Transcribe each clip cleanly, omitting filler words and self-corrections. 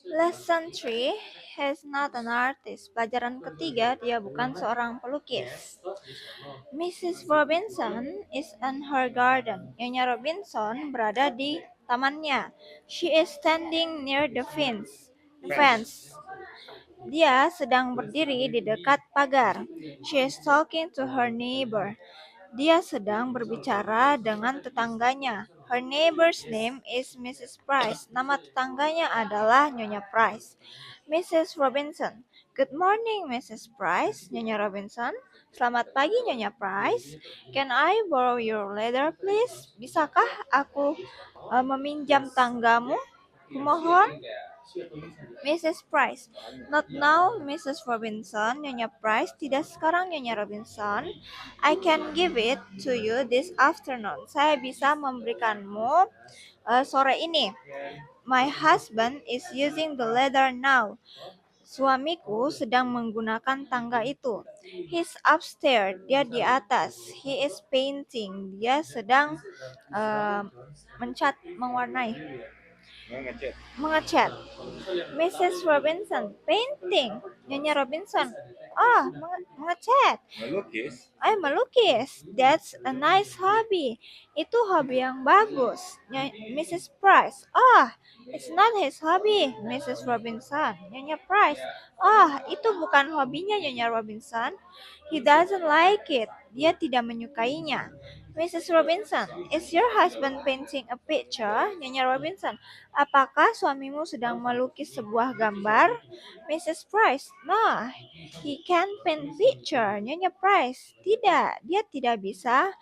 Lesson 3, he's not an artist. Pelajaran ketiga, dia bukan seorang pelukis. Mrs. Robinson is in her garden. Nyonya Robinson berada di tamannya. She is standing near the fence. Dia sedang berdiri di dekat pagar. She is talking to her neighbor. Dia sedang berbicara dengan tetangganya. Her neighbor's name is Mrs. Price. Nama tetangganya adalah Nyonya Price. Mrs. Robinson. Good morning, Mrs. Price. Nyonya Robinson. Selamat pagi, Nyonya Price. Can I borrow your ladder, please? Bisakah aku meminjam tanggamu? Kumohon. Mrs. Price. Not now, Mrs. Robinson. Nyonya Price, tidak sekarang, Nyonya Robinson. I can give it to you this afternoon. Saya bisa memberikanmu sore ini. My husband is using the ladder now. Suamiku sedang menggunakan tangga itu. He's upstairs. Dia di atas. He is painting. Dia sedang mewarnai. Mengecat. Mrs. Robinson, painting. Nyonya Robinson, mengecat. Melukis. That's a nice hobby. Itu hobi yang bagus. Mrs. Price, it's not his hobby. Mrs. Robinson, Nyonya Price, itu bukan hobinya, Nyonya Robinson. He doesn't like it. Dia tidak menyukainya. Mrs. Robinson, is your husband painting a picture? Nyonya Robinson, apakah suamimu sedang melukis sebuah gambar? Mrs. Price, no, he can't paint picture. Nyonya Price, tidak, dia tidak bisa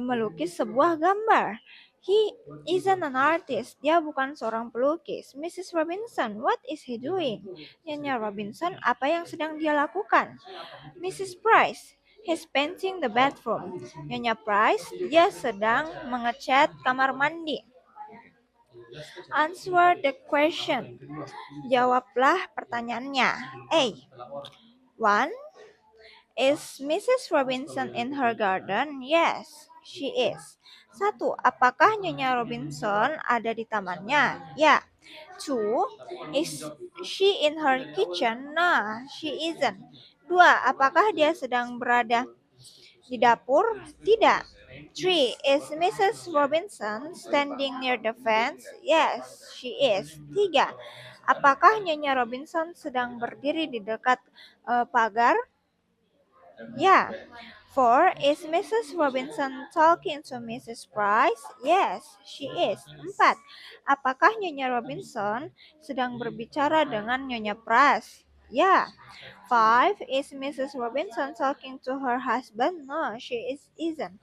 melukis sebuah gambar. He isn't an artist. Dia bukan seorang pelukis. Mrs. Robinson, what is he doing? Nyonya Robinson, apa yang sedang dia lakukan? Mrs. Price, he's painting the bathroom. Nyonya Price, dia sedang mengecat kamar mandi. Answer the question. Jawablah pertanyaannya. A. 1. Is Mrs. Robinson in her garden? Yes, she is. 1. Apakah Nyonya Robinson ada di tamannya? Ya. 2. Is she in her kitchen? No, she isn't. 2. Apakah dia sedang berada di dapur? Tidak. 3. Is Mrs. Robinson standing near the fence? Yes, she is. 3. Apakah Nyonya Robinson sedang berdiri di dekat pagar? Ya. 4. Is Mrs. Robinson talking to Mrs. Price? Yes, she is. 4. Apakah Nyonya Robinson sedang berbicara dengan Nyonya Price? Ya. 5. Is Mrs. Robinson talking to her husband? No, she isn't.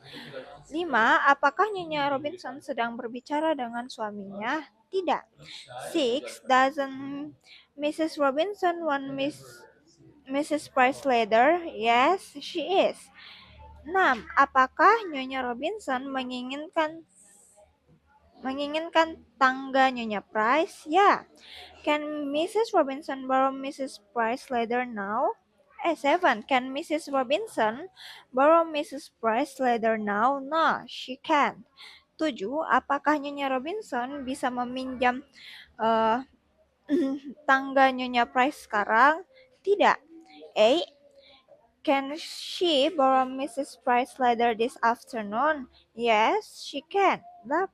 5. Apakah Nyonya Robinson sedang berbicara dengan suaminya? Tidak. 6. Doesn't Mrs. Robinson want Mrs. Price ladder? Yes, she is. 6. Apakah Nyonya Robinson menginginkan tangga Nyonya Price? Ya. Can Mrs. Robinson borrow Mrs. Price ladder now? 7. Can Mrs. Robinson borrow Mrs. Price ladder now? No, she can't. 7. Apakah Nyonya Robinson bisa meminjam tangga Nyonya Price sekarang? Tidak. 8. Can she borrow Mrs. Price ladder this afternoon? Yes, she can. 8.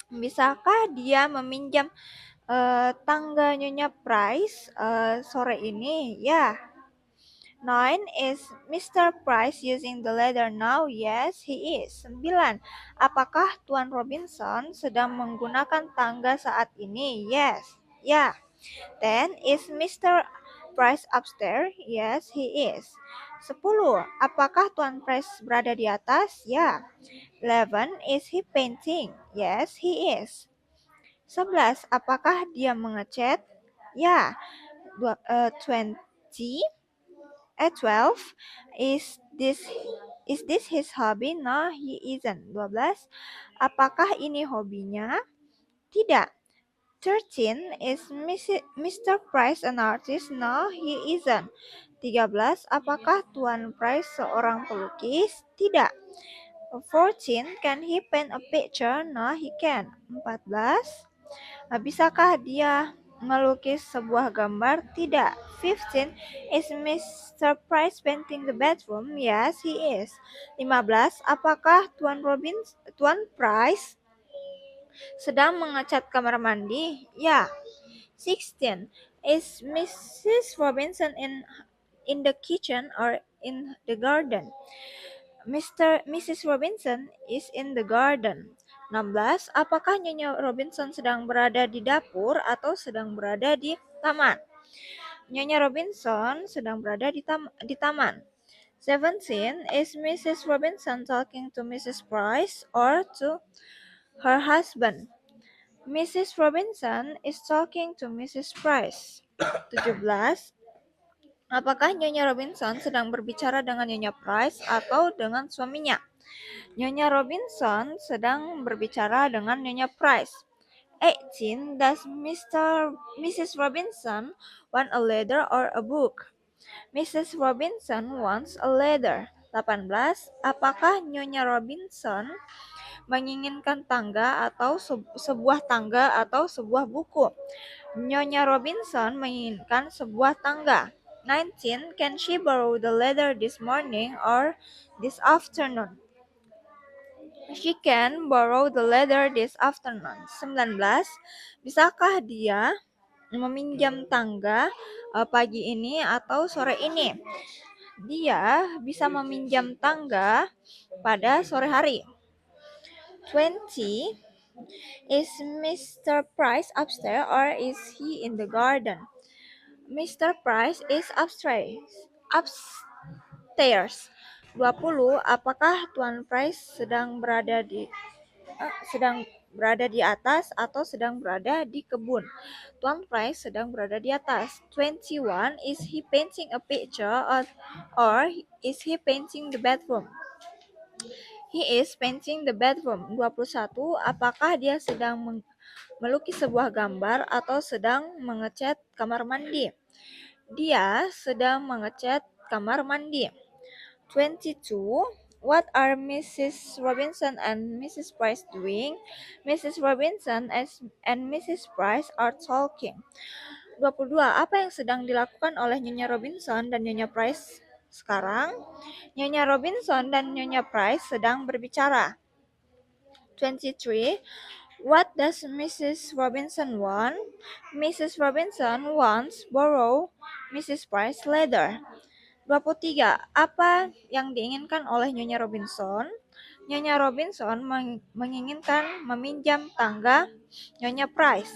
Bisakah dia meminjam tangga Nyonya Price sore ini? Ya. 9. Is Mr. Price using the ladder now? Yes, he is. 9. Apakah Tuan Robinson sedang menggunakan tangga saat ini? Yes. Ya. 10. Is Mr. Price upstairs? Yes, he is. 10. Apakah Tuan Price berada di atas? Ya. 11. Is he painting? Yes, he is. 11. Apakah dia mengecat? Ya. 12. Is this his hobby? No, he isn't. 12. Apakah ini hobinya? Tidak. 13. Is Mr. Price an artist? No, he isn't. 13. Apakah Tuan Price seorang pelukis? Tidak. 14. Can he paint a picture? No, he can. 14. Bisakah dia melukis sebuah gambar? Tidak. 15. Is Mr. Price painting the bedroom? Yes, he is. 15. Apakah Tuan Price sedang mengecat kamar mandi? Ya. 16. Is Mrs. Robinson in the kitchen or in the garden? Mrs. Robinson is in the garden. 16. Apakah Nyonya Robinson sedang berada di dapur atau sedang berada di taman? Nyonya Robinson sedang berada di taman. 17. Is Mrs. Robinson talking to Mrs. Price or to her husband? Mrs. Robinson is talking to Mrs. Price. 17. Apakah Nyonya Robinson sedang berbicara dengan Nyonya Price atau dengan suaminya? Nyonya Robinson sedang berbicara dengan Nyonya Price. 18. Does Mrs. Robinson want a letter or a book? Mrs. Robinson wants a letter. 18. Apakah Nyonya Robinson menginginkan tangga atau sebuah tangga atau sebuah buku? Nyonya Robinson menginginkan sebuah tangga. 19. Can she borrow the letter this morning or this afternoon? She can borrow the letter this afternoon. 19. Bisakah dia meminjam tangga pagi ini atau sore ini? Dia bisa meminjam tangga pada sore hari. 20. Is Mr. Price upstairs or is he in the garden? Mr. Price is upstairs. 20. Apakah Tuan Price sedang berada di atas atau sedang berada di kebun? Tuan Price sedang berada di atas. 21. Is he painting a picture or is he painting the bedroom? He is painting the bedroom. 21. Apakah dia sedang melukis sebuah gambar atau sedang mengecat kamar mandi? Dia sedang mengecat kamar mandi. 22. What are Mrs. Robinson and Mrs. Price doing? Mrs. Robinson and Mrs. Price are talking. 22. Apa yang sedang dilakukan oleh Nyonya Robinson dan Nyonya Price sekarang? Nyonya Robinson dan Nyonya Price sedang berbicara. 23. What does Mrs. Robinson want? Mrs. Robinson wants borrow Mrs. Price leather. 23. Apa yang diinginkan oleh Nyonya Robinson? Nyonya Robinson menginginkan meminjam tangga Nyonya Price.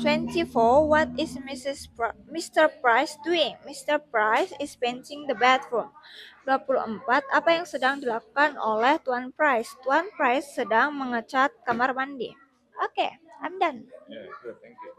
24. What is Mr. Price doing? Mr. Price is painting the bedroom. 24. Apa yang sedang dilakukan oleh Tuan Price? Tuan Price sedang mengecat kamar mandi. Okay, I'm done. Yeah, good. Thank you.